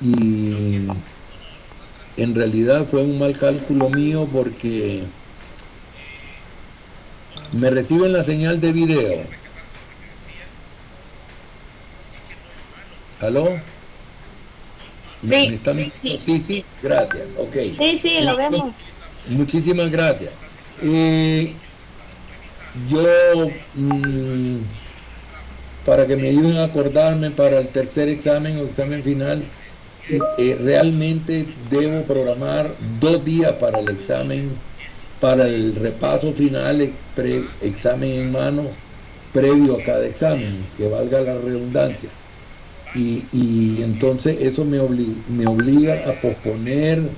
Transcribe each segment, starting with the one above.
y en realidad fue un mal cálculo mío porque me reciben la señal de video. ¿Aló? ¿Me Sí, están viendo? Sí, sí, gracias. Ok. sí, sí, lo Entonces, vemos. muchísimas gracias. Eh, yo, mm, para que me ayuden a acordarme para el tercer examen o examen final, realmente debo programar 2 días para el examen, para el repaso final, examen en mano, previo a cada examen, que valga la redundancia. Y entonces eso me obliga a posponer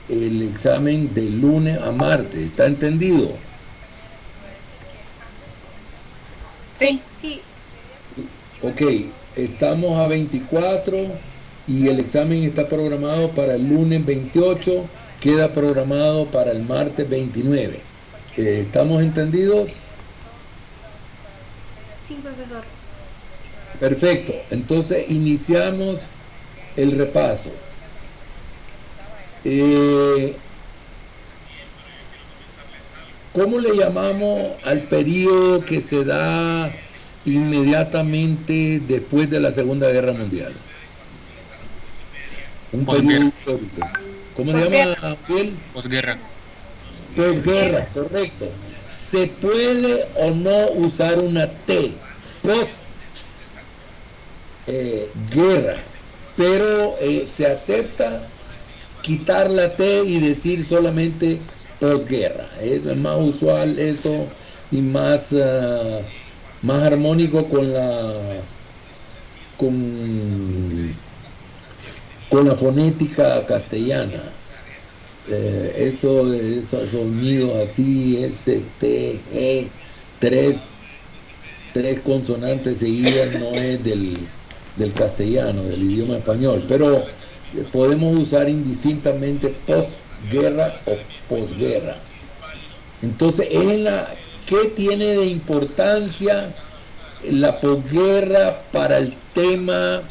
el examen de lunes a martes. ¿Está entendido? Sí, Sí, Ok, estamos a 24 y el examen está programado para el lunes 28, queda programado para el martes 29. ¿Estamos entendidos? sí, profesor. Perfecto, entonces iniciamos el repaso. Eh, ¿Cómo le llamamos al periodo que se da inmediatamente después de la Segunda Guerra Mundial? Un periodo Posguerra, histórico. ¿Cómo se llama, posguerra. Bill? posguerra. Posguerra, Posguerra. correcto. ¿Se puede o no usar una T? Post guerra, pero se acepta quitar la T y decir solamente posguerra. Es más usual eso y más armónico con, con la fonética castellana. Esos sonidos así, S, T, G, tres, tres consonantes seguidas no es del castellano, del idioma español, pero podemos usar indistintamente postguerra o posguerra. Entonces, ¿qué tiene de importancia la posguerra para el tema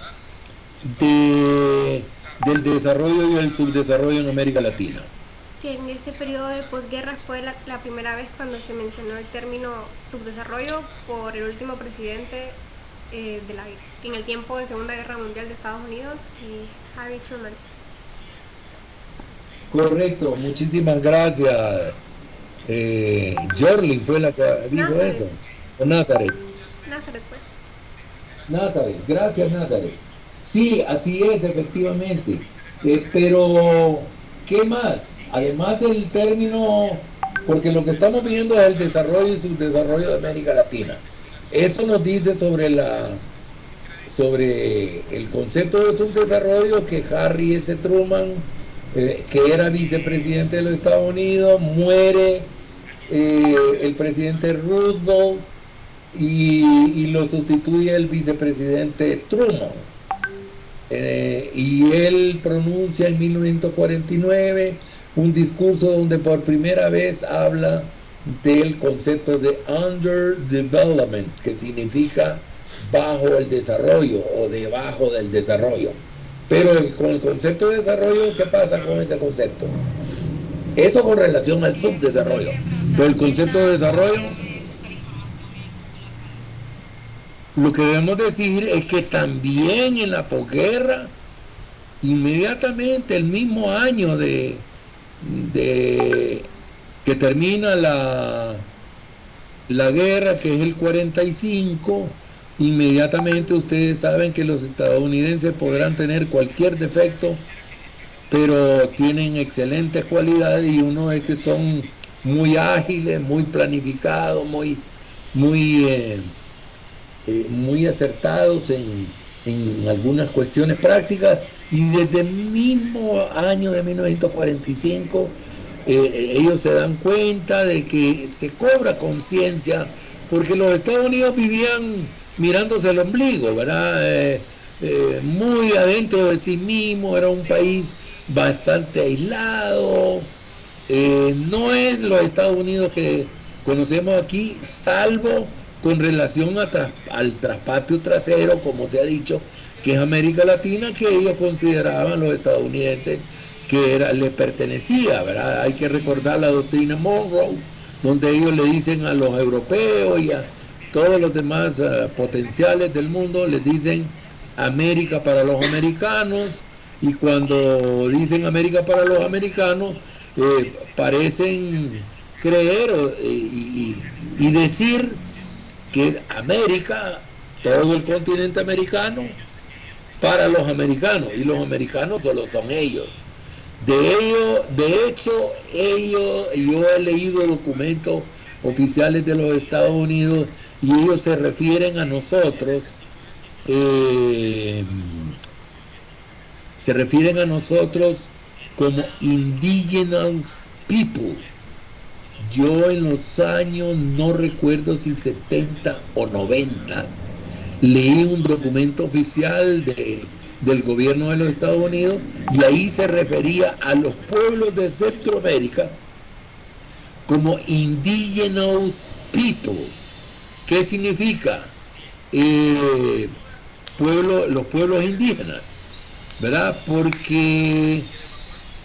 del desarrollo y el subdesarrollo en América Latina? Que en ese periodo de posguerra fue la primera vez cuando se mencionó el término subdesarrollo por el último presidente en el tiempo de Segunda Guerra Mundial de Estados Unidos, y Harry Truman. Correcto, muchísimas gracias. Jorlin fue la que dijo Nazaret, eso. O Nazaret. Nazaret fue. Nazaret, gracias Nazaret. Sí, así es, efectivamente. Pero, ¿qué más? Además del término, porque lo que estamos viendo es el desarrollo y subdesarrollo de América Latina. Eso nos dice sobre el concepto de subdesarrollo que Harry S. Truman, que era vicepresidente de los Estados Unidos, muere el presidente Roosevelt y lo sustituye el vicepresidente Truman. Y él pronuncia en 1949 un discurso donde por primera vez habla del concepto de underdevelopment, que significa bajo el desarrollo o debajo del desarrollo. Pero con el concepto de desarrollo, ¿qué pasa con ese concepto? Eso con relación al subdesarrollo. Pero el concepto de desarrollo, lo que debemos decir es que también en la posguerra, inmediatamente el mismo año de que termina la guerra, que es el 45, inmediatamente ustedes saben que los estadounidenses podrán tener cualquier defecto, pero tienen excelentes cualidades y uno es que son muy ágiles, muy planificados, muy acertados en algunas cuestiones prácticas y desde el mismo año de 1945 ellos se dan cuenta de que se cobra conciencia porque los Estados Unidos vivían mirándose el ombligo, ¿verdad? Muy adentro de sí mismo, era un país bastante aislado, no es los Estados Unidos que conocemos aquí, salvo con relación al traspatio trasero, como se ha dicho, que es América Latina, que ellos consideraban los estadounidenses que les pertenecía, ¿verdad? Hay que recordar la doctrina Monroe, donde ellos le dicen a los europeos y a todos los demás potenciales del mundo, les dicen América para los americanos, y cuando dicen América para los americanos, parecen creer y decir que América, todo el continente americano, para los americanos, y los americanos solo son ellos. De hecho, yo he leído documentos oficiales de los Estados Unidos y ellos se refieren a nosotros, como indigenous people. Yo en los años, no recuerdo si 70 o 90, leí un documento oficial del gobierno de los Estados Unidos y ahí se refería a los pueblos de Centroamérica como indigenous people. ¿Qué significa? Los pueblos indígenas, ¿verdad? Porque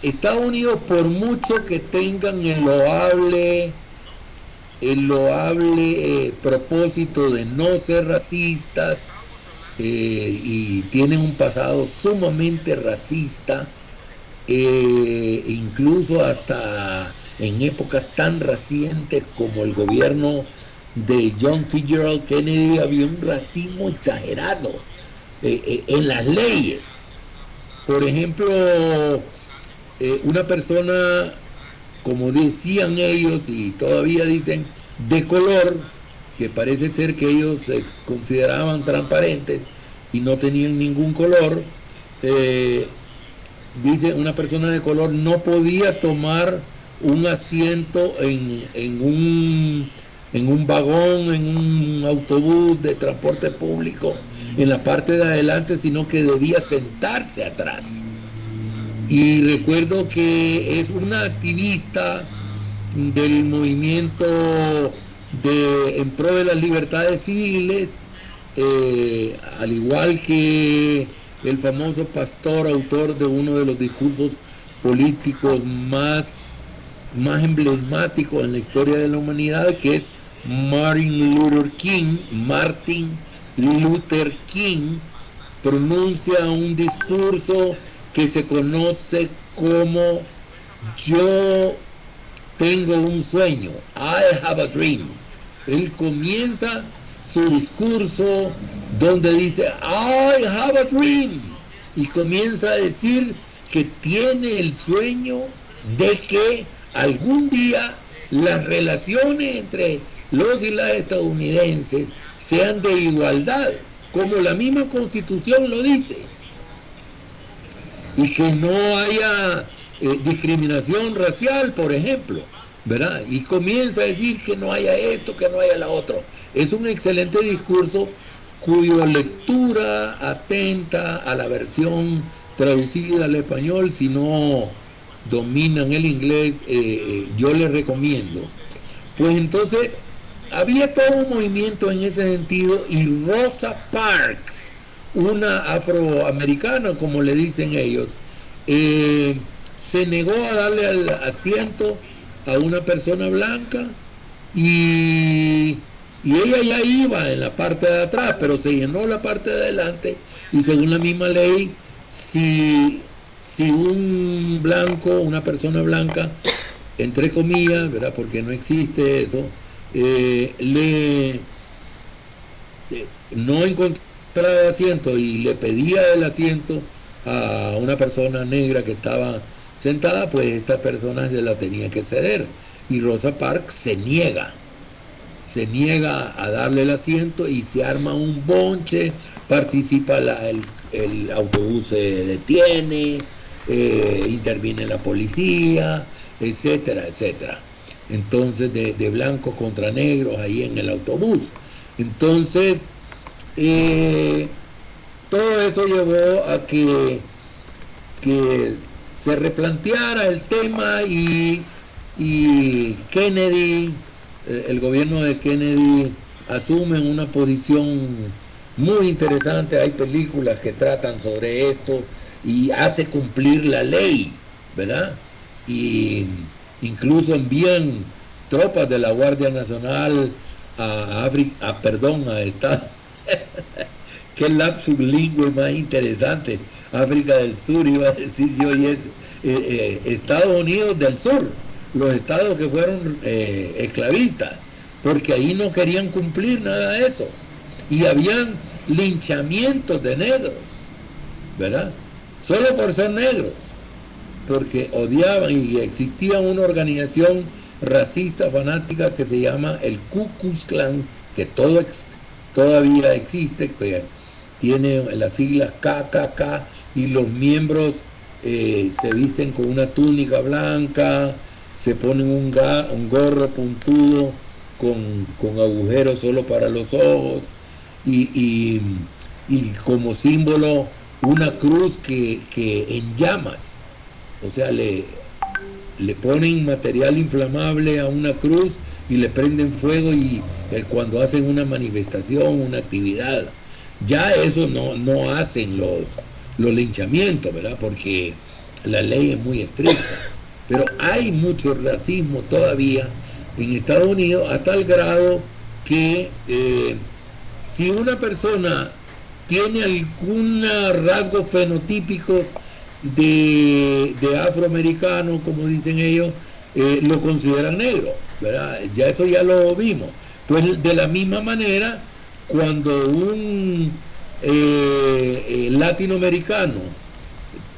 Estados Unidos, por mucho que tengan el loable propósito de no ser racistas, y tienen un pasado sumamente racista, incluso hasta en épocas tan recientes como el gobierno de John Fitzgerald Kennedy, había un racismo exagerado en las leyes. Por ejemplo, una persona, como decían ellos y todavía dicen, de color, que parece ser que ellos se consideraban transparentes y no tenían ningún color, dice, una persona de color no podía tomar un asiento en un vagón, en un autobús de transporte público, en la parte de adelante, sino que debía sentarse atrás. Y recuerdo que es una activista del movimiento en pro de las libertades civiles, al igual que el famoso pastor, autor de uno de los discursos políticos más emblemáticos en la historia de la humanidad, que es Martin Luther King, pronuncia un discurso que se conoce como "Yo tengo un sueño", I have a dream. Él comienza su discurso donde dice I have a dream, y comienza a decir que tiene el sueño de que algún día las relaciones entre los y las estadounidenses sean de igualdad, como la misma Constitución lo dice, y que no haya discriminación racial, por ejemplo, ¿verdad? Y comienza a decir que no haya esto, que no haya la otro. Es un excelente discurso cuya lectura atenta a la versión traducida al español. Si no dominan el inglés, yo les recomiendo. Pues entonces había todo un movimiento en ese sentido, y Rosa Parks, una afroamericana, como le dicen ellos, se negó a darle el asiento a una persona blanca, y ella ya iba en la parte de atrás, pero se llenó la parte de adelante, y según la misma ley, si un blanco, una persona blanca, entre comillas, ¿verdad? Porque no existe eso, no encontraba asiento y le pedía el asiento a una persona negra que estaba sentada, pues esta persona se la tenía que ceder, y Rosa Parks se niega a darle el asiento, y se arma un bonche, participa el autobús, se detiene, interviene la policía, etcétera. Entonces de blancos contra negros ahí en el autobús. Entonces todo eso llevó a que se replanteara el tema, y Kennedy, el gobierno de Kennedy, asumen una posición muy interesante. Hay películas que tratan sobre esto y hace cumplir la ley, ¿verdad? Y incluso envían tropas de la Guardia Nacional a África, perdón, a Estados qué lapsus lingüe más interesante, África del Sur iba a decir yo, y es Estados Unidos del Sur, los estados que fueron esclavistas, porque ahí no querían cumplir nada de eso, y habían linchamientos de negros, ¿verdad? Solo por ser negros, porque odiaban, y existía una organización racista fanática que se llama el Ku Klux Klan, que todavía existe, que tiene las siglas KKK, y los miembros se visten con una túnica blanca, se ponen un gorro puntudo con agujeros solo para los ojos, y como símbolo una cruz que en llamas, o sea, le ponen material inflamable a una cruz y le prenden fuego, y cuando hacen una manifestación, una actividad, ya eso no hacen los linchamientos, ¿verdad? Porque la ley es muy estricta. Pero hay mucho racismo todavía en Estados Unidos, a tal grado que si una persona tiene algún rasgo fenotípico de afroamericano, como dicen ellos, lo consideran negro, ¿verdad? Ya eso ya lo vimos. Pues de la misma manera, cuando un latinoamericano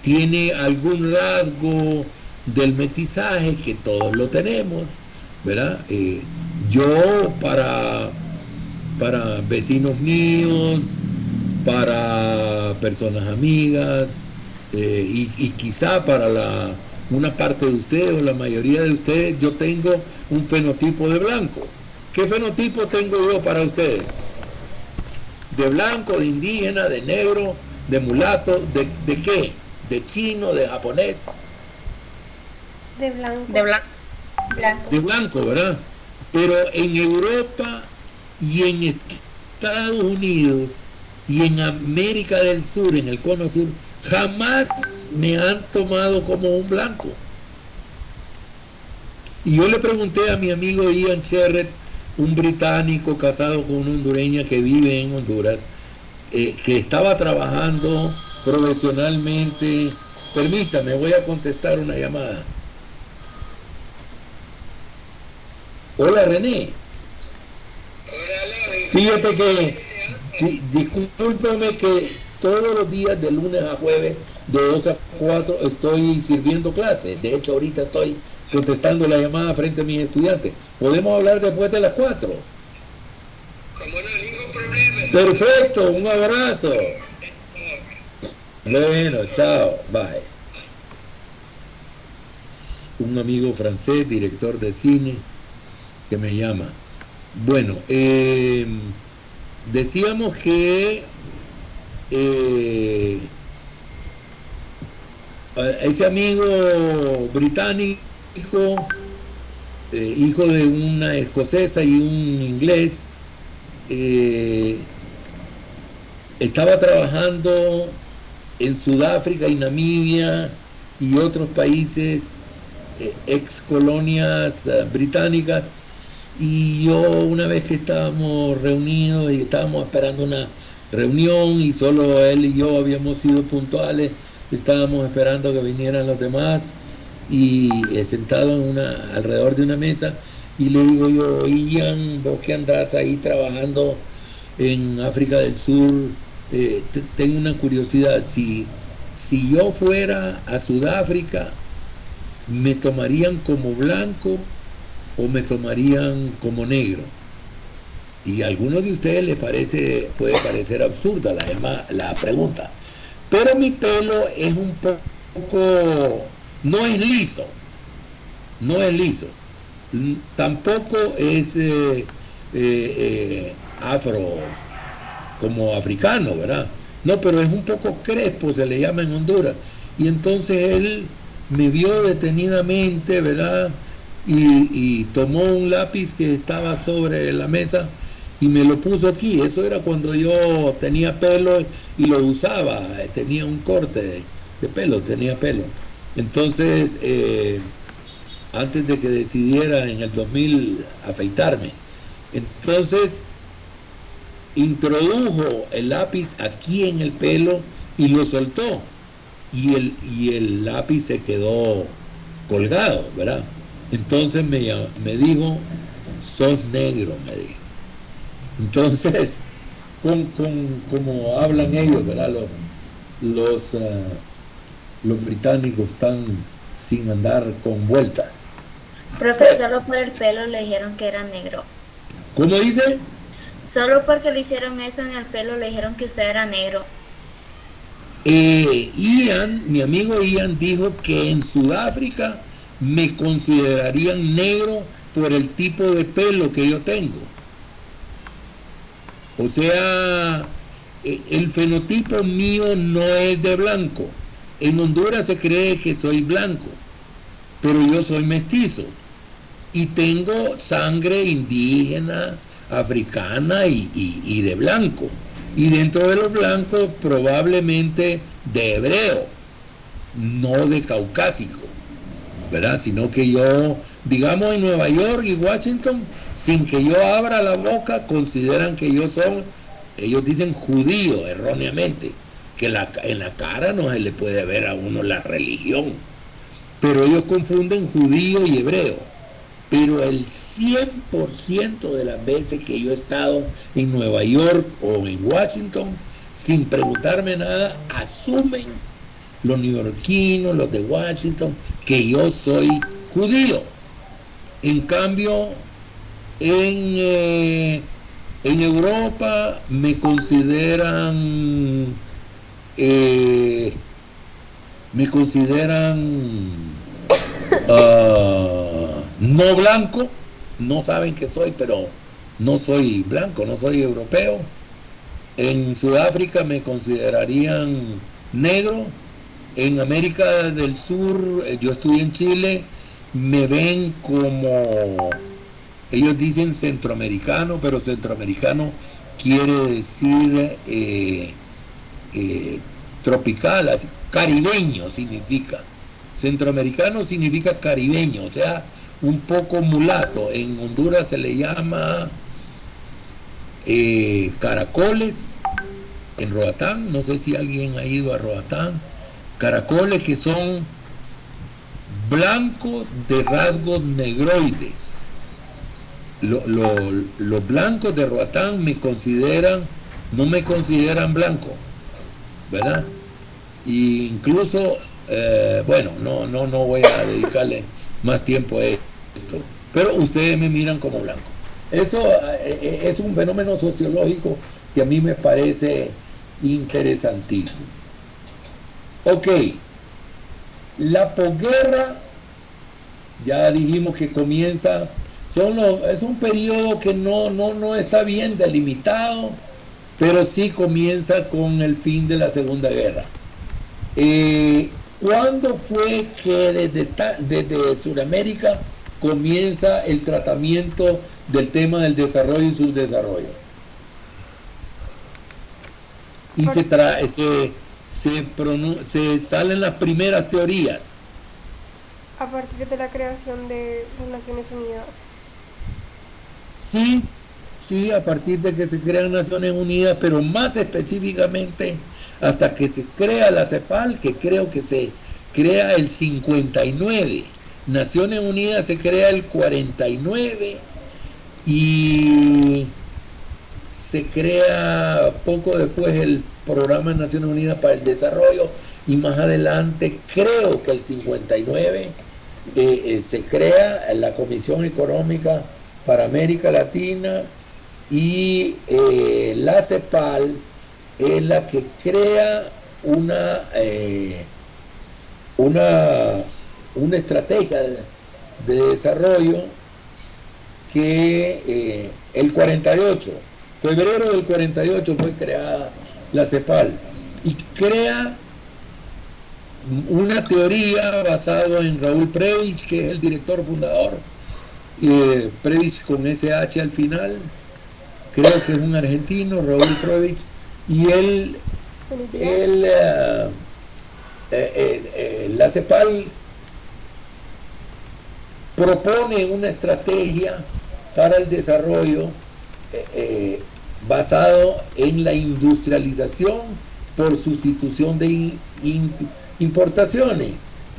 tiene algún rasgo del mestizaje, que todos lo tenemos, ¿verdad? Yo para vecinos míos, para personas amigas, y quizá para una parte de ustedes o la mayoría de ustedes, yo tengo un fenotipo de blanco. ¿Qué fenotipo tengo yo para ustedes? De blanco, de indígena, de negro, de mulato, ¿de qué? ¿De chino, de japonés? De blanco. De blanco. De blanco, ¿verdad? Pero en Europa y en Estados Unidos y en América del Sur, en el cono sur, jamás me han tomado como un blanco. Y yo le pregunté a mi amigo Ian Sherrett, un británico casado con una hondureña que vive en Honduras, que estaba trabajando profesionalmente. Permítame, voy a contestar una llamada. Hola, René. Fíjate que, discúlpeme que todos los días de lunes a jueves de 2 a 4 estoy sirviendo clases. De hecho, ahorita estoy contestando la llamada frente a mis estudiantes. ¿Podemos hablar después de las 4? Como no hay ningún problema. Perfecto, un abrazo. Bueno, chao, bye. Un amigo francés, director de cine, que me llama. Bueno, decíamos que ese amigo británico, hijo de una escocesa y un inglés, estaba trabajando en Sudáfrica y Namibia y otros países, ex colonias británicas, y yo, una vez que estábamos reunidos y estábamos esperando una reunión y solo él y yo habíamos sido puntuales, estábamos esperando que vinieran los demás, y sentado alrededor de una mesa, y le digo yo: Ian, vos que andás ahí trabajando en África del Sur, tengo una curiosidad, si yo fuera a Sudáfrica, ¿me tomarían como blanco o me tomarían como negro? Y a algunos de ustedes puede parecer absurda la pregunta, pero mi pelo es un poco, no es liso, tampoco es afro, como africano, ¿verdad? No, pero es un poco crespo, se le llama en Honduras. Y entonces él me vio detenidamente, ¿verdad? Y tomó un lápiz que estaba sobre la mesa y me lo puso aquí. Eso era cuando yo tenía pelo y lo usaba, tenía un corte de pelo, tenía pelo. Entonces, antes de que decidiera en el 2000 afeitarme, entonces introdujo el lápiz aquí en el pelo y lo soltó, y el lápiz se quedó colgado, ¿verdad? Entonces me dijo, sos negro, me dijo. Entonces, como hablan ellos, ¿verdad? Los británicos están sin andar con vueltas. Profe, solo por el pelo le dijeron que era negro. ¿Cómo dice? Solo porque le hicieron eso en el pelo le dijeron que usted era negro. Ian, mi amigo Ian, dijo que en Sudáfrica me considerarían negro por el tipo de pelo que yo tengo. O sea, el fenotipo mío no es de blanco. En Honduras se cree que soy blanco, pero yo soy mestizo y tengo sangre indígena, africana y de blanco. Y dentro de los blancos probablemente de hebreo, no de caucásico, ¿verdad? Sino que yo, digamos, en Nueva York y Washington, sin que yo abra la boca, consideran que yo soy, ellos dicen judío erróneamente, que en la cara no se le puede ver a uno la religión, pero ellos confunden judío y hebreo. Pero el 100% de las veces que yo he estado en Nueva York o en Washington, sin preguntarme nada, asumen los neoyorquinos, los de Washington, que yo soy judío. En cambio, en Europa me consideran no blanco, no saben que soy, pero no soy blanco, no soy europeo. En Sudáfrica me considerarían negro. En América del Sur, yo estuve en Chile, me ven como, ellos dicen centroamericano, pero centroamericano quiere decir tropical, así, caribeño significa. Centroamericano significa caribeño, o sea, un poco mulato. En Honduras se le llama caracoles, en Roatán, no sé si alguien ha ido a Roatán, caracoles que son blancos de rasgos negroides. Los blancos de Roatán no me consideran blanco, ¿verdad? E incluso bueno, no voy a dedicarle más tiempo a esto, pero ustedes me miran como blanco. Eso es un fenómeno sociológico que a mí me parece interesantísimo. Ok, la posguerra, ya dijimos que comienza, es un periodo que no está bien delimitado, pero sí comienza con el fin de la Segunda Guerra. ¿Cuándo fue que desde Sudamérica comienza el tratamiento del tema del desarrollo y subdesarrollo? Y se salen las primeras teorías. A partir de la creación de las Naciones Unidas. Sí, a partir de que se crean Naciones Unidas, pero más específicamente hasta que se crea la CEPAL, que creo que se crea el 59. Naciones Unidas se crea el 49 y se crea poco después el Programa de Naciones Unidas para el Desarrollo, y más adelante, creo que el 59, se crea la Comisión Económica para América Latina, y la CEPAL es la que crea una estrategia de desarrollo que el 48, febrero del 48 fue creada la CEPAL, y crea una teoría basada en Raúl Prebisch, que es el director fundador, Prebisch con SH al final, creo que es un argentino, Raúl Krövich, y la CEPAL propone una estrategia para el desarrollo basado en la industrialización por sustitución de importaciones,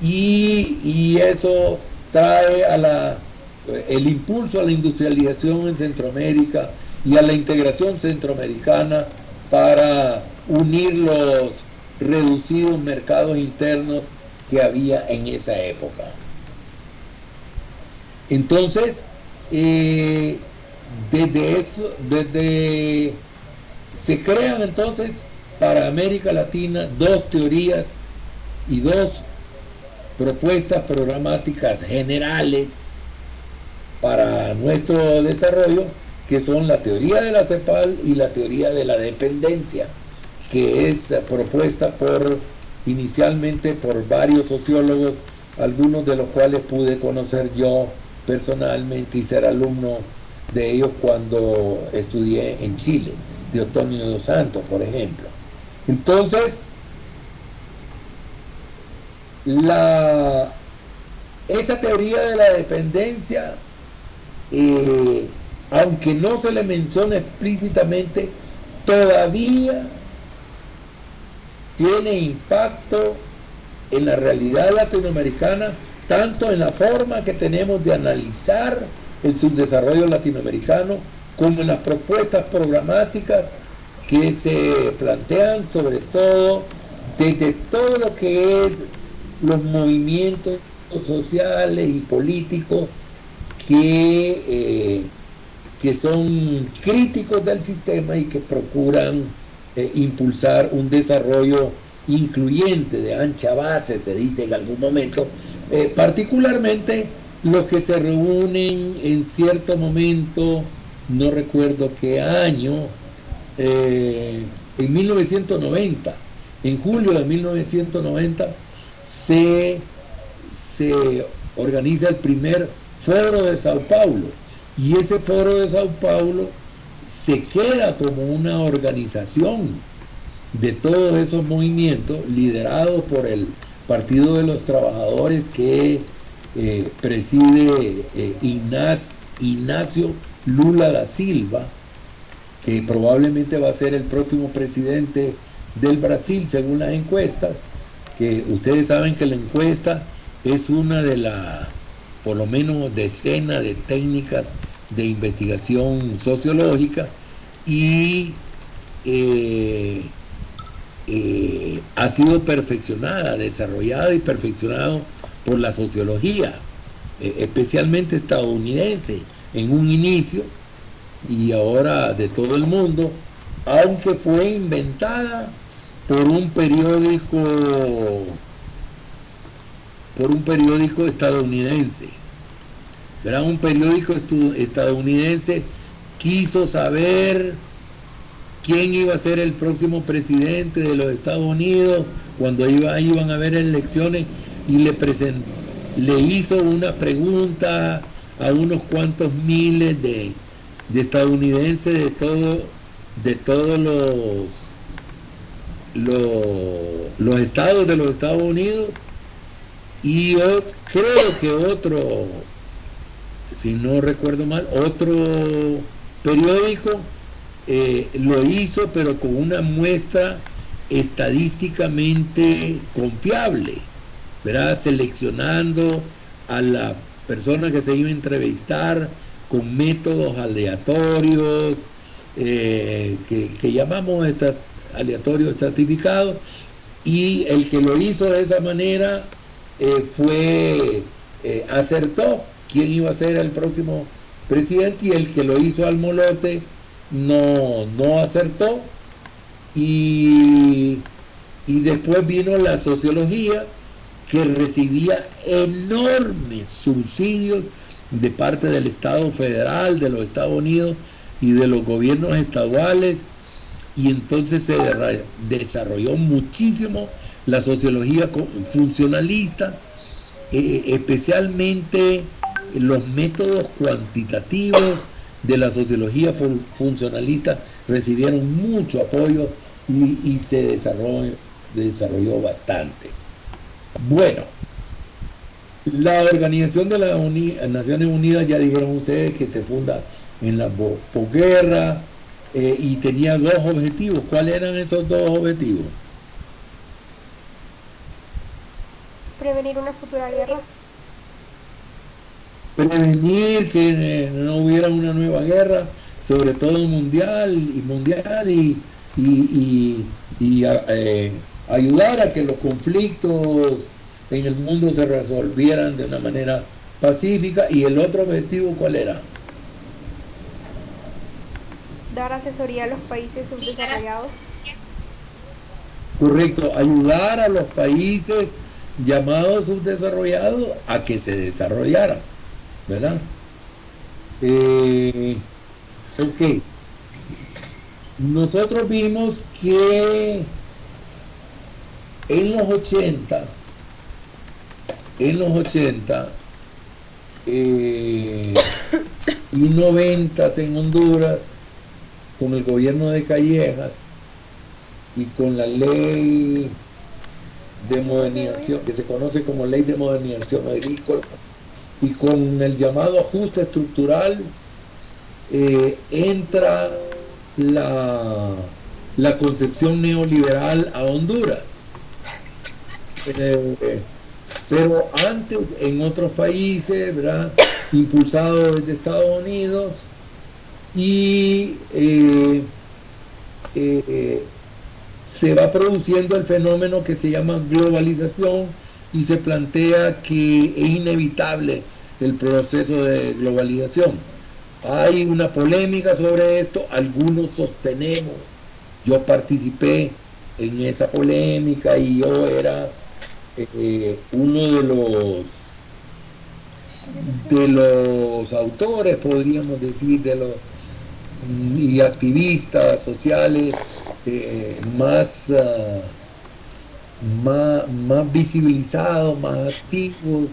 y eso trae el impulso a la industrialización en Centroamérica y a la integración centroamericana para unir los reducidos mercados internos que había en esa época. Entonces, se crean entonces para América Latina dos teorías y dos propuestas programáticas generales para nuestro desarrollo, que son la teoría de la CEPAL y la teoría de la dependencia, que es propuesta inicialmente por varios sociólogos, algunos de los cuales pude conocer yo personalmente y ser alumno de ellos cuando estudié en Chile, de Otonio dos Santos, por ejemplo. Entonces, esa teoría de la dependencia, aunque no se le menciona explícitamente, todavía tiene impacto en la realidad latinoamericana, tanto en la forma que tenemos de analizar el subdesarrollo latinoamericano, como en las propuestas programáticas que se plantean, sobre todo desde todo lo que es los movimientos sociales y políticos que son críticos del sistema y que procuran impulsar un desarrollo incluyente, de ancha base, se dice en algún momento, particularmente los que se reúnen en cierto momento, no recuerdo qué año, en 1990, en julio de 1990, se organiza el primer Foro de Sao Paulo, y ese Foro de Sao Paulo se queda como una organización de todos esos movimientos liderados por el Partido de los Trabajadores que preside Ignacio Lula da Silva, que probablemente va a ser el próximo presidente del Brasil según las encuestas, que ustedes saben que la encuesta es una de las, por lo menos, decenas de técnicas de investigación sociológica, y ha sido perfeccionada, desarrollada y perfeccionado por la sociología, especialmente estadounidense en un inicio, y ahora de todo el mundo, aunque fue inventada por un periódico estadounidense, ¿verdad? Un periódico estadounidense quiso saber quién iba a ser el próximo presidente de los Estados Unidos cuando iban a haber elecciones, y le hizo una pregunta a unos cuantos miles de estadounidenses de todos los estados de los Estados Unidos, y yo creo que otro, si no recuerdo mal, otro periódico lo hizo, pero con una muestra estadísticamente confiable, ¿verdad? Seleccionando a la persona que se iba a entrevistar con métodos aleatorios, que llamamos aleatorio estratificado, y el que lo hizo de esa manera acertó quién iba a ser el próximo presidente, y el que lo hizo al molote no acertó, y después vino la sociología, que recibía enormes subsidios de parte del Estado federal, de los Estados Unidos y de los gobiernos estaduales, y entonces se desarrolló muchísimo la sociología funcionalista, especialmente los métodos cuantitativos de la sociología funcionalista recibieron mucho apoyo y se desarrolló bastante. Bueno, la Organización de las Naciones Unidas, ya dijeron ustedes que se funda en la posguerra y tenía dos objetivos. ¿Cuáles eran esos dos objetivos? Prevenir una futura guerra. Prevenir que no hubiera una nueva guerra, sobre todo mundial y ayudar a que los conflictos en el mundo se resolvieran de una manera pacífica. ¿Y el otro objetivo cuál era? Dar asesoría a los países subdesarrollados. Correcto, ayudar a los países llamados subdesarrollados a que se desarrollaran, ¿verdad? Ok. Nosotros vimos que en los 80 y 90 en Honduras, con el gobierno de Callejas y con la ley de modernización, que se conoce como ley de modernización agrícola, y con el llamado ajuste estructural, entra la concepción neoliberal a Honduras. Pero antes en otros países, ¿verdad?, impulsado desde Estados Unidos, y se va produciendo el fenómeno que se llama globalización y se plantea que es inevitable el proceso de globalización. Hay una polémica sobre esto, algunos sostenemos, yo participé en esa polémica y yo era uno de los autores, podríamos decir, y activistas sociales más visibilizados, más activos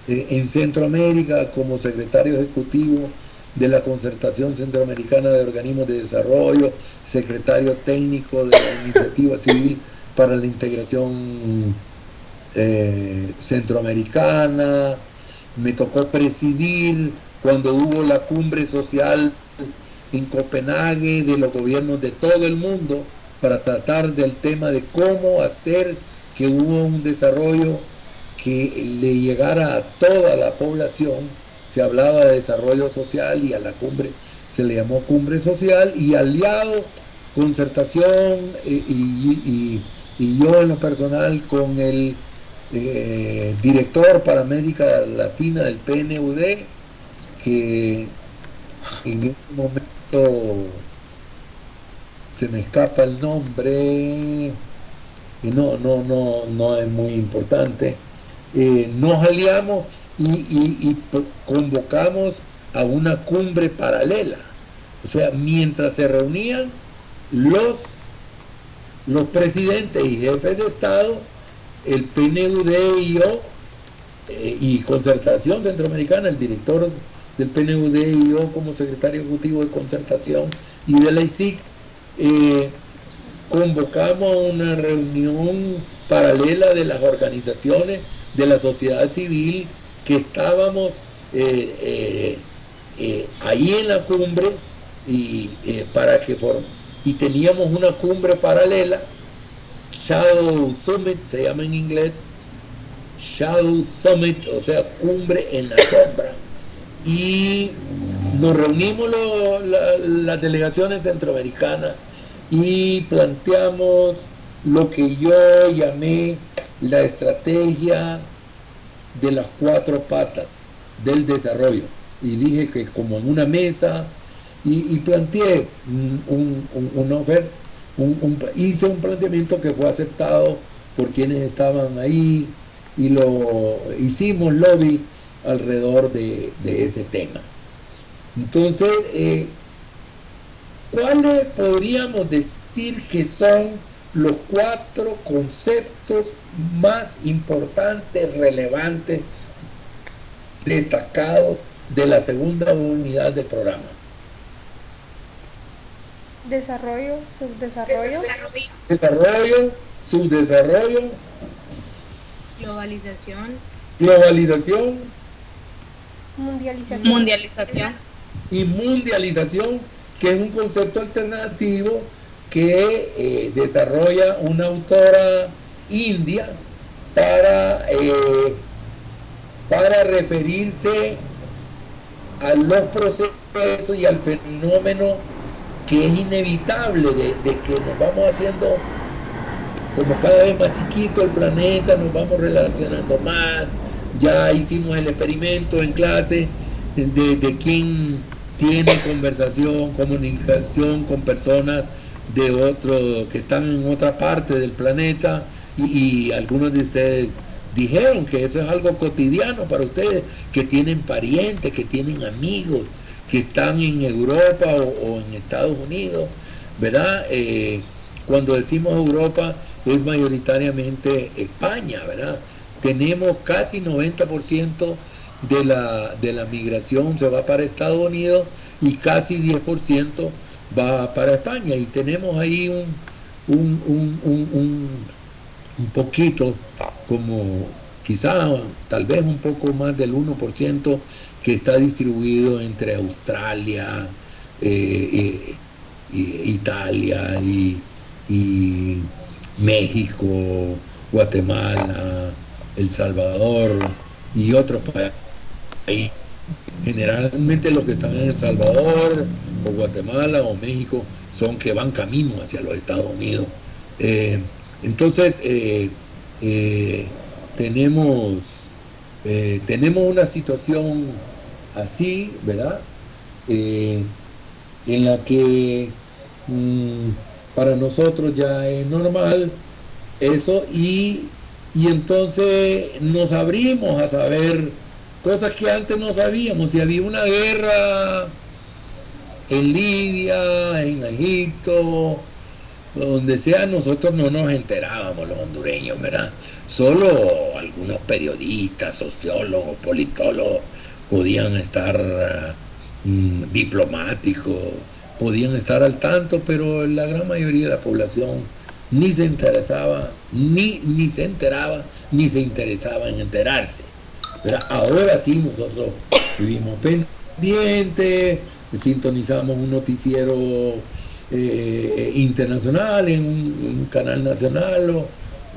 en Centroamérica, como secretario ejecutivo de la Concertación Centroamericana de Organismos de Desarrollo, secretario técnico de la Iniciativa Civil para la Integración Centroamericana. Me tocó presidir cuando hubo la cumbre social en Copenhague de los gobiernos de todo el mundo para tratar del tema de cómo hacer que hubo un desarrollo que le llegara a toda la población. Se hablaba de desarrollo social y a la cumbre se le llamó cumbre social, y aliado Concertación y yo en lo personal con el director para América Latina del PNUD, que en este momento se me escapa el nombre y no es muy importante. Nos aliamos y convocamos a una cumbre paralela. O sea, mientras se reunían los presidentes y jefes de Estado, el PNUD y yo, y Concertación Centroamericana, el director del PNUD y yo como secretario ejecutivo de Concertación y de la ICIC, convocamos a una reunión paralela de las organizaciones de la sociedad civil que estábamos ahí en la cumbre, y teníamos una cumbre paralela, Shadow Summit se llama en inglés, Shadow Summit, o sea, cumbre en la sombra, y nos reunimos las delegaciones centroamericanas y planteamos lo que yo llamé la estrategia de las 4 patas del desarrollo, y dije que como en una mesa, y planteé una oferta, hice un planteamiento que fue aceptado por quienes estaban ahí, y lo hicimos lobby alrededor de ese tema. Entonces, ¿cuáles podríamos decir que son los 4 conceptos más importantes, relevantes, destacados de la segunda unidad del programa? Desarrollo, subdesarrollo, desarrollo, subdesarrollo, globalización, globalización mundialización. mundialización, y mundialización, que es un concepto alternativo que desarrolla una autora india para referirse a los procesos y al fenómeno que es inevitable de que nos vamos haciendo como cada vez más chiquito el planeta, nos vamos relacionando más. Ya hicimos el experimento en clase de quién tiene conversación, comunicación con personas de otro, que están en otra parte del planeta, y algunos de ustedes dijeron que eso es algo cotidiano para ustedes, que tienen parientes, que tienen amigos, que están en Europa o en Estados Unidos, ¿verdad? Cuando decimos Europa es mayoritariamente España, ¿verdad? Tenemos casi 90% de la migración se va para Estados Unidos y casi 10% va para España, y tenemos ahí un poquito, como quizá tal vez un poco más del 1% que está distribuido entre Australia, Italia y México, Guatemala, El Salvador y otros países. Generalmente los que están en El Salvador o Guatemala o México son que van camino hacia los Estados Unidos. Entonces tenemos una situación así, ¿verdad? En la que para nosotros ya es normal eso, y entonces nos abrimos a saber cosas que antes no sabíamos. Si había una guerra en Libia, en Egipto, donde sea, nosotros no nos enterábamos, los hondureños, ¿verdad? Solo algunos periodistas, sociólogos, politólogos podían estar diplomáticos, podían estar al tanto, pero la gran mayoría de la población ni se interesaba, ni se enteraba, ni se interesaba en enterarse, ¿verdad? Ahora sí nosotros vivimos pendientes, sintonizamos un noticiero internacional en un canal nacional o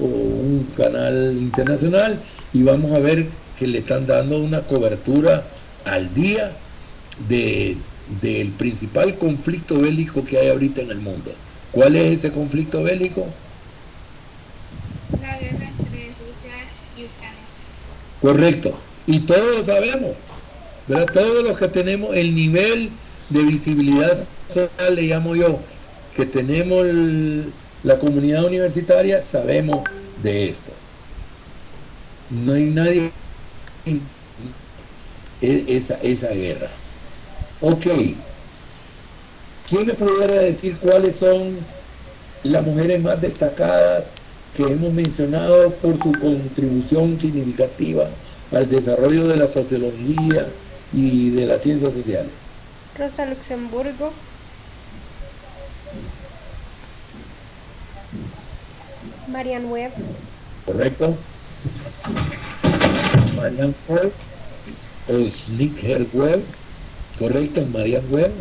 un canal internacional, y vamos a ver que le están dando una cobertura al día del principal conflicto bélico que hay ahorita en el mundo. ¿Cuál es ese conflicto bélico? la guerra entre Rusia y Ucrania. Correcto. Y todos lo sabemos, ¿verdad? Todos los que tenemos el nivel de visibilidad social, le llamo yo, que tenemos la comunidad universitaria, sabemos de esto. No hay nadie en esa guerra. Ok. ¿Quién me pudiera decir cuáles son las mujeres más destacadas que hemos mencionado por su contribución significativa al desarrollo de la sociología y de las ciencias sociales? Rosa Luxemburgo, Marianne Webb, ¿Correcto? Marianne Webb o Sneaker Webb. ¿Correcto? Marianne Webb.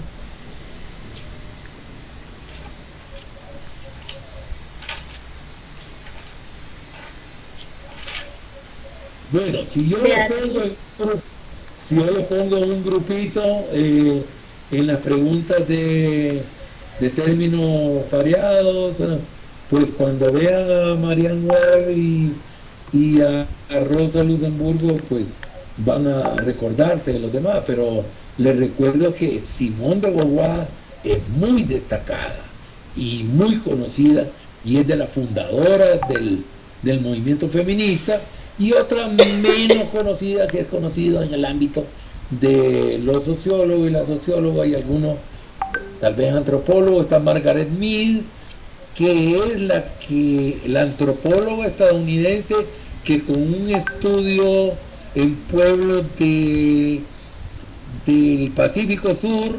Bueno, si yo lo pongo en un grupito en las preguntas de términos variados, pues cuando vean a Marianne Webb y a Rosa Luxemburgo, pues van a recordarse de los demás, pero les recuerdo que Simone de Beauvoir es muy destacada y muy conocida, y es de las fundadoras del movimiento feminista, y otra menos conocida, que es conocida en el ámbito de los sociólogos y las sociólogas y algunos tal vez antropólogos, está Margaret Mead, que es la antropóloga estadounidense que con un estudio en pueblos del Pacífico Sur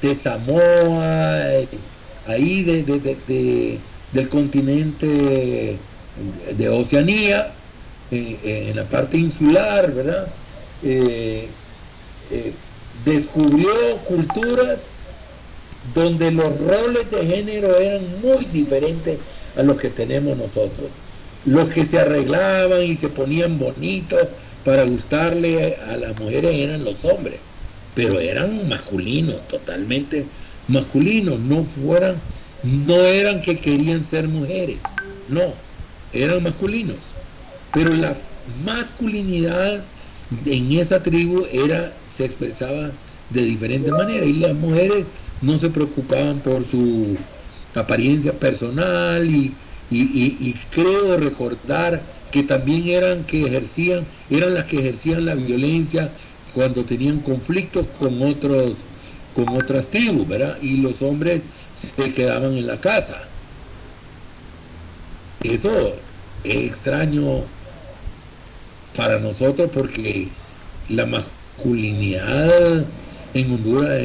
de Samoa, ahí del continente de Oceanía, en la parte insular, ¿verdad? Descubrió culturas donde los roles de género eran muy diferentes a los que tenemos nosotros. Los que se arreglaban y se ponían bonitos para gustarle a las mujeres eran los hombres, pero eran masculinos, totalmente masculinos, no eran que querían ser mujeres, no, eran masculinos, pero la masculinidad en esa tribu se expresaba de diferente manera, y las mujeres no se preocupaban por su apariencia personal, y creo recordar que también eran las que ejercían la violencia cuando tenían conflictos con otras tribus, ¿verdad? Y los hombres se quedaban en la casa. Eso es extraño para nosotros porque la masculinidad en Honduras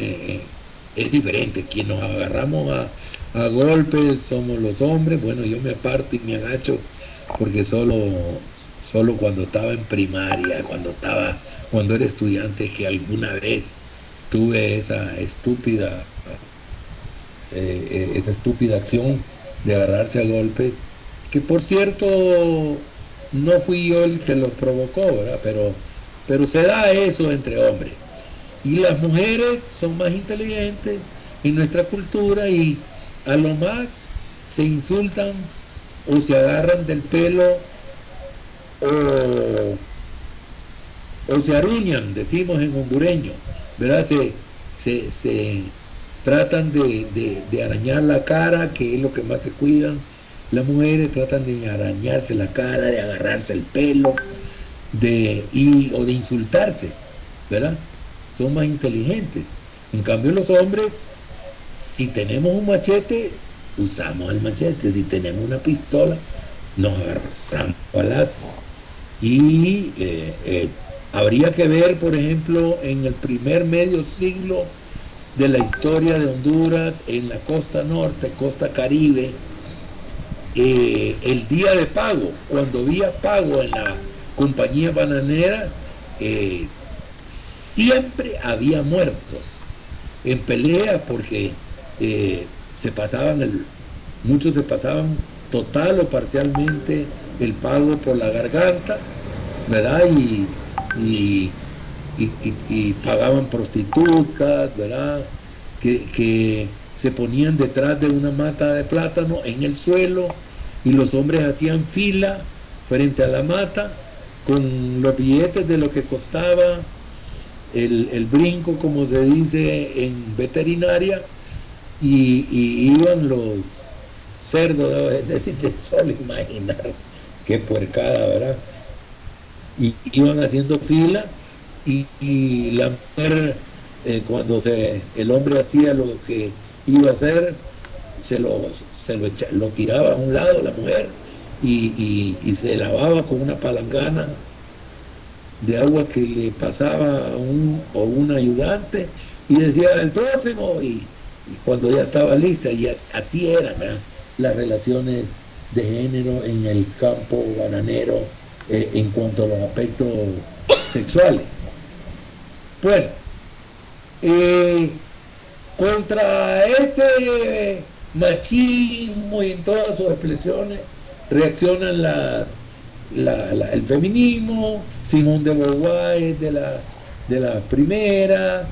es diferente. Quien nos agarramos a golpes somos los hombres. Bueno, yo me aparto y me agacho porque solo cuando estaba en primaria, cuando era estudiante, que alguna vez tuve esa estúpida acción de agarrarse a golpes, que por cierto no fui yo el que lo provocó, ¿verdad? Pero se da eso entre hombres. Y las mujeres son más inteligentes en nuestra cultura y a lo más se insultan o se agarran del pelo o se aruñan, decimos en hondureño, ¿verdad? Se tratan de arañar la cara, que es lo que más se cuidan. Las mujeres tratan de arañarse la cara, de agarrarse el pelo, o de insultarse, ¿verdad? Son más inteligentes. En cambio los hombres, si tenemos un machete, usamos el machete. Si tenemos una pistola, nos agarramos balazos. Y habría que ver, por ejemplo, en el primer medio siglo de la historia de Honduras, en la costa norte, costa caribe, el día de pago, cuando había pago en la compañía bananera, siempre había muertos en pelea porque muchos se pasaban total o parcialmente el pago por la garganta, ¿verdad? Y pagaban prostitutas, ¿verdad? Que se ponían detrás de una mata de plátano en el suelo y los hombres hacían fila frente a la mata con los billetes de lo que costaba el brinco, como se dice en veterinaria, y iban los cerdos, es decir, de solo imaginar qué puercada, ¿verdad? Y iban haciendo fila y la mujer, cuando el hombre hacía lo que iba a hacer, lo tiraba a un lado la mujer y se lavaba con una palangana de agua que le pasaba a un ayudante y decía el próximo, y cuando ya estaba lista, y así eran, ¿verdad?, las relaciones de género en el campo bananero en cuanto a los aspectos sexuales. Bueno, contra ese machismo y en todas sus expresiones reaccionan el feminismo. Simone de Beauvoir es de la primera.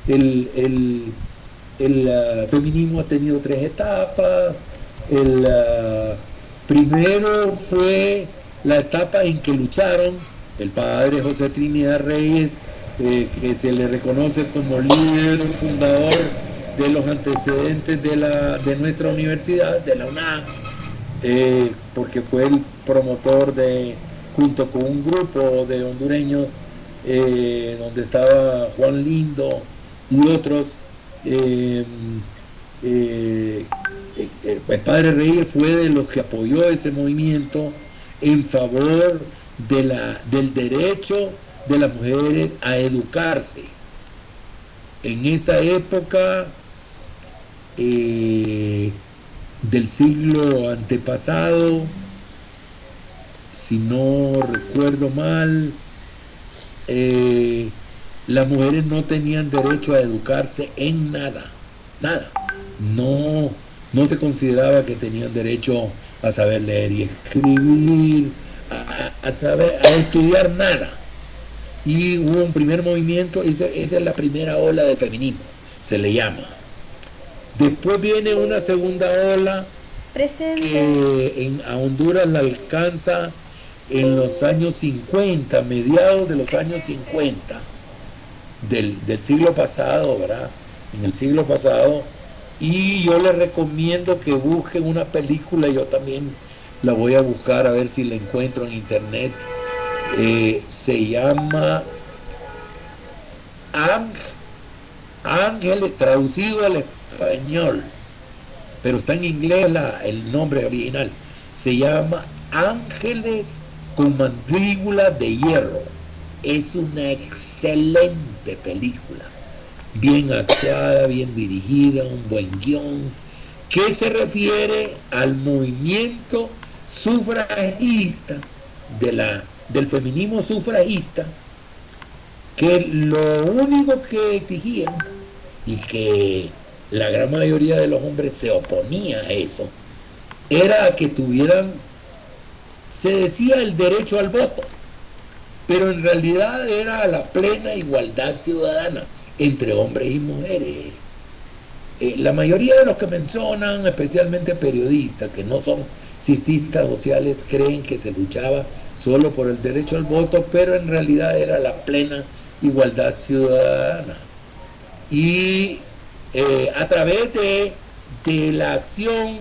El feminismo ha tenido 3 etapas. El primero fue la etapa en que lucharon el padre José Trinidad Reyes, que se le reconoce como líder fundador de los antecedentes de nuestra universidad, de la UNAM, porque fue el promotor junto con un grupo de hondureños, donde estaba Juan Lindo y otros. El padre Reyes fue de los que apoyó ese movimiento en favor del derecho de las mujeres a educarse, en esa época del siglo antepasado, si no recuerdo mal, las mujeres no tenían derecho a educarse en nada, nada. No se consideraba que tenían derecho a saber leer y escribir, a estudiar nada. Y hubo un primer movimiento, esa es la primera ola de feminismo, se le llama. Después viene una segunda ola que a Honduras la alcanza en los años 50, mediados de los años 50 del siglo pasado, ¿verdad? En el siglo pasado. Y yo les recomiendo que busquen una película, yo también la voy a buscar a ver si la encuentro en internet. Se llama Ángeles, traducido al español, pero está en inglés el nombre original. Se llama Ángeles con mandíbula de hierro. Es una excelente película, bien actuada, bien dirigida, un buen guión, que se refiere al movimiento sufragista del feminismo sufragista, que lo único que exigían, y que la gran mayoría de los hombres se oponía a eso, era que tuvieran, se decía, el derecho al voto, pero en realidad era la plena igualdad ciudadana entre hombres y mujeres. La mayoría de los que mencionan, especialmente periodistas que no son cientistas sociales, creen que se luchaba solo por el derecho al voto, pero en realidad era la plena igualdad ciudadana. Y a través de la acción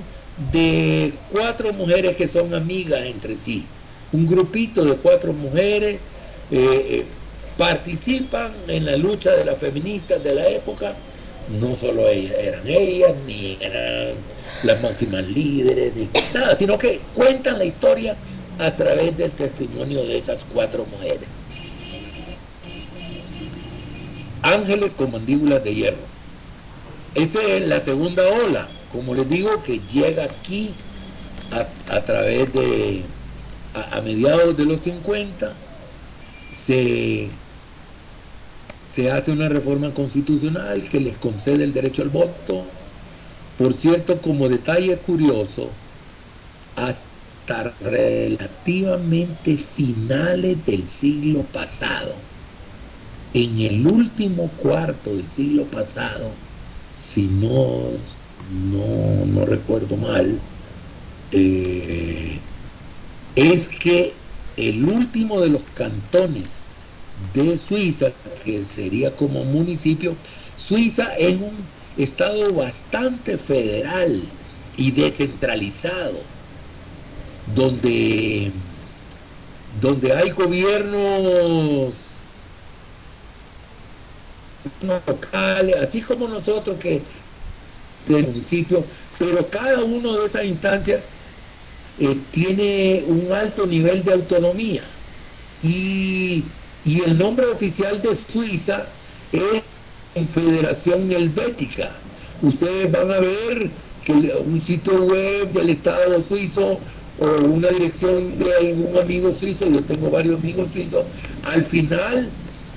de 4 mujeres que son amigas entre sí, un grupito de 4 mujeres participan en la lucha de las feministas de la época. No solo eran ellas, ni eran las máximas líderes, ni nada, sino que cuentan la historia a través del testimonio de esas 4 mujeres. Ángeles con mandíbulas de hierro. Esa es la segunda ola, como les digo, que llega aquí a través de, a mediados de los 50, se hace una reforma constitucional que les concede el derecho al voto. Por cierto, como detalle curioso, hasta relativamente finales del siglo pasado, en el último cuarto del siglo pasado, si no recuerdo mal, es que el último de los cantones de Suiza, que sería como municipio, Suiza es un estado bastante federal y descentralizado, donde hay gobiernos locales, así como nosotros que del municipio, pero cada uno de esas instancias tiene un alto nivel de autonomía, y el nombre oficial de Suiza es Confederación Helvética. Ustedes van a ver que un sitio web del Estado suizo o una dirección de algún amigo suizo, yo tengo varios amigos suizos, al final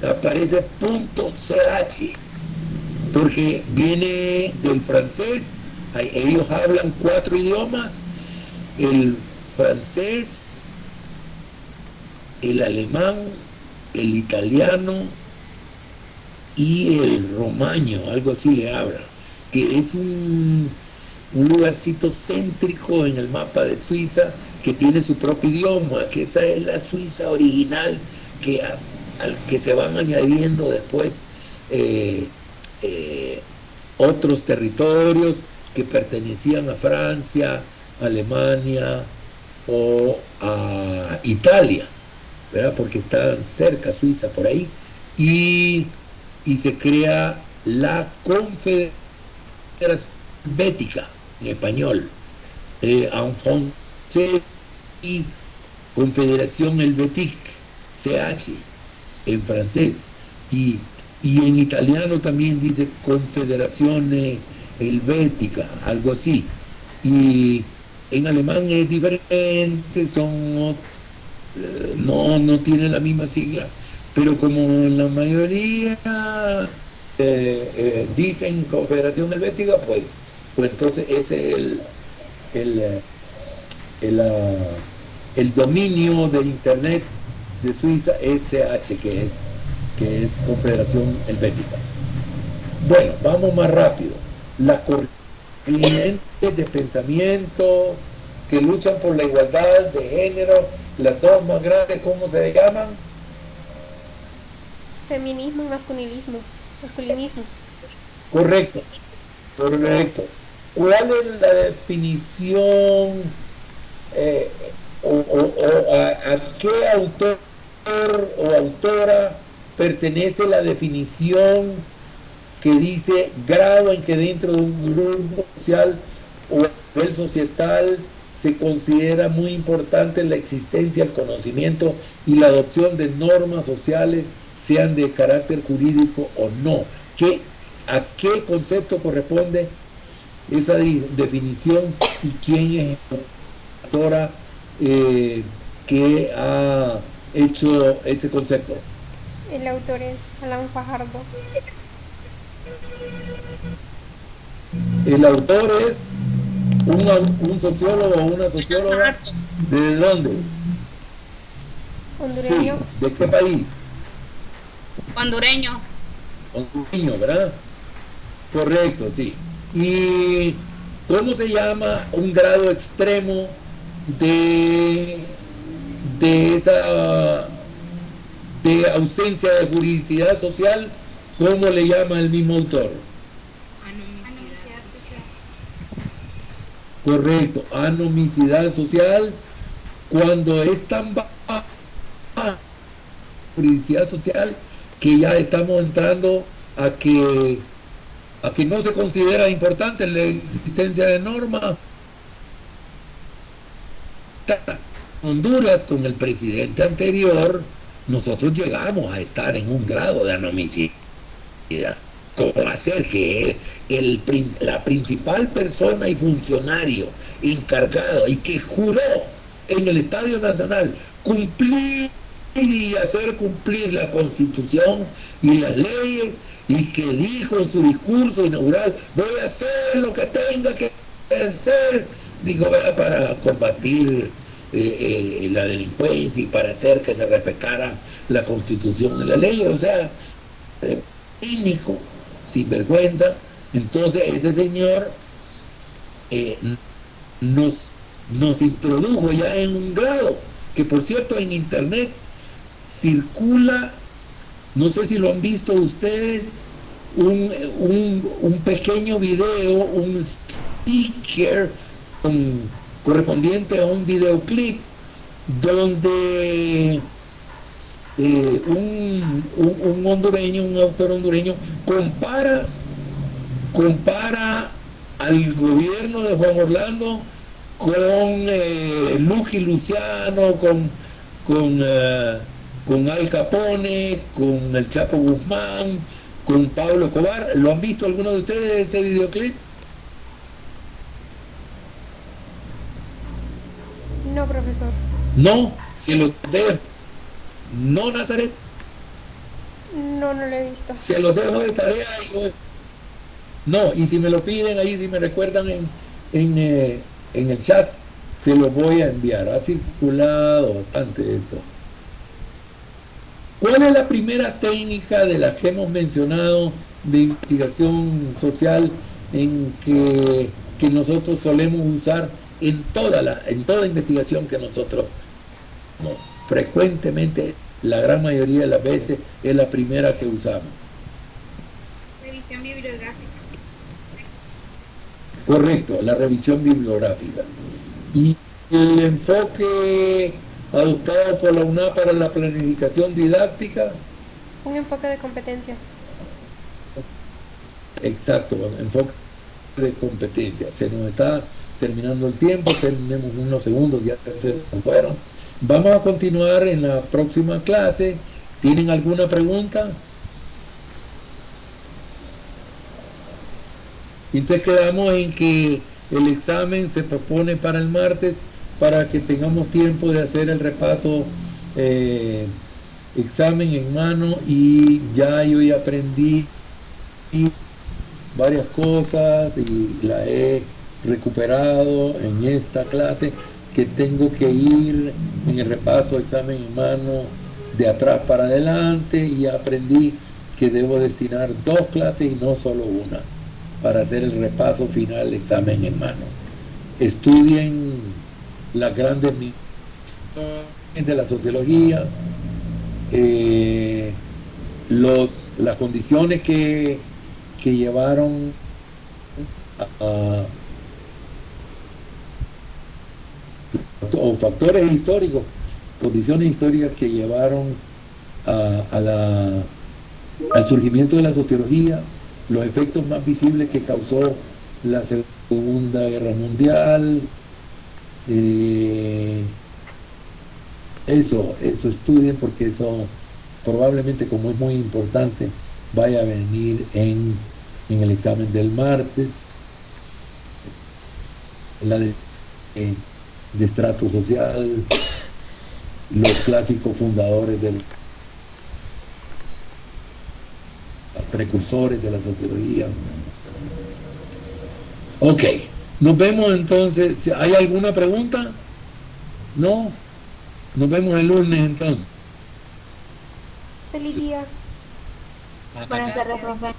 aparece .ch, porque viene del francés. Ellos hablan 4 idiomas: el francés, el alemán, el italiano y el romaño, algo así le hablan, que es un lugarcito céntrico en el mapa de Suiza que tiene su propio idioma, que esa es la Suiza original, que al que se van añadiendo después otros territorios que pertenecían a Francia, Alemania o a Italia, ¿verdad? Porque están cerca Suiza por ahí, y se crea la Confederación Helvética en español, en francés, y Confederación Helvétique, CH en francés, y y en italiano también dice Confederazione Helvética, algo así. Y en alemán es diferente, no tienen la misma sigla, pero como en la mayoría dicen Confederación Helvética, pues entonces ese es el, ah, el dominio de internet de Suiza, SH, que es Confederación Helvética. Bueno, vamos más rápido. Las corrientes de pensamiento que luchan por la igualdad de género, las dos más grandes, ¿cómo se llaman? Feminismo y masculinismo. Correcto. ¿Cuál es la definición a qué autor o autora pertenece la definición que dice grado en que dentro de un grupo social o nivel societal se considera muy importante la existencia, el conocimiento y la adopción de normas sociales, sean de carácter jurídico o no? ¿A qué concepto corresponde esa definición y quién es la autora que ha hecho ese concepto? El autor es Alan Fajardo. El autor es un sociólogo o una socióloga. ¿De dónde? Hondureño. Sí, ¿de qué país? Hondureño. Hondureño, ¿verdad? Correcto, sí. ¿Y cómo se llama un grado extremo de esa de ausencia de juridicidad social? ¿Cómo le llama el mismo autor? Anomicidad social. Correcto, anomicidad social, cuando es tan baja juridicidad social que ya estamos entrando a que no se considera importante la existencia de normas. Honduras, con el presidente anterior, nosotros llegamos a estar en un grado de anomicidad. ¿Cómo hacer que la principal persona y funcionario encargado y que juró en el Estadio Nacional cumplir y hacer cumplir la Constitución y las leyes, y que dijo en su discurso inaugural: voy a hacer lo que tenga que hacer, dijo, para combatir la delincuencia y para hacer que se respetara la Constitución y la ley? O sea, cínico, sinvergüenza. Entonces ese señor nos introdujo ya en un grado que, por cierto, en internet circula, no sé si lo han visto ustedes, un pequeño video, un sticker correspondiente a un videoclip donde un hondureño, un autor hondureño, compara al gobierno de Juan Orlando con Lucky Luciano, con Al Capone, con el Chapo Guzmán, con Pablo Escobar. ¿Lo han visto alguno de ustedes ese videoclip? No, profesor. No, se lo dejo. No, Nazaret. No lo he visto. Se los dejo de tarea. No, y si me lo piden ahí, si me recuerdan en el chat, se los voy a enviar. Ha circulado bastante esto. ¿Cuál es la primera técnica de las que hemos mencionado de investigación social en que nosotros solemos usar en toda investigación que nosotros frecuentemente, la gran mayoría de las veces, es la primera que usamos? Revisión bibliográfica. Correcto, la revisión bibliográfica. Y el enfoque adoptado por la UNA para la planificación didáctica. Un enfoque de competencias. Exacto, enfoque de competencias. Se nos está terminando el tiempo, tenemos unos segundos, ya se nos fueron. Vamos a continuar en la próxima clase. ¿Tienen alguna pregunta? Entonces quedamos en que el examen se propone para el martes para que tengamos tiempo de hacer el repaso, examen en mano, y ya yo ya aprendí varias cosas y la he recuperado en esta clase, que tengo que ir en el repaso examen en mano de atrás para adelante, y aprendí que debo destinar 2 clases y no solo una para hacer el repaso final examen en mano. Estudien las grandes misiones de la sociología, las condiciones que llevaron o factores históricos, condiciones históricas que llevaron al surgimiento de la sociología, los efectos más visibles que causó la Segunda Guerra Mundial. Eso estudien, porque eso probablemente, como es muy importante, vaya a venir en el examen del martes, la de estrato social, los clásicos fundadores los precursores de la sociología. Ok, nos vemos entonces. ¿Hay alguna pregunta? ¿No? Nos vemos el lunes entonces. Feliz día. Buenas tardes, profe.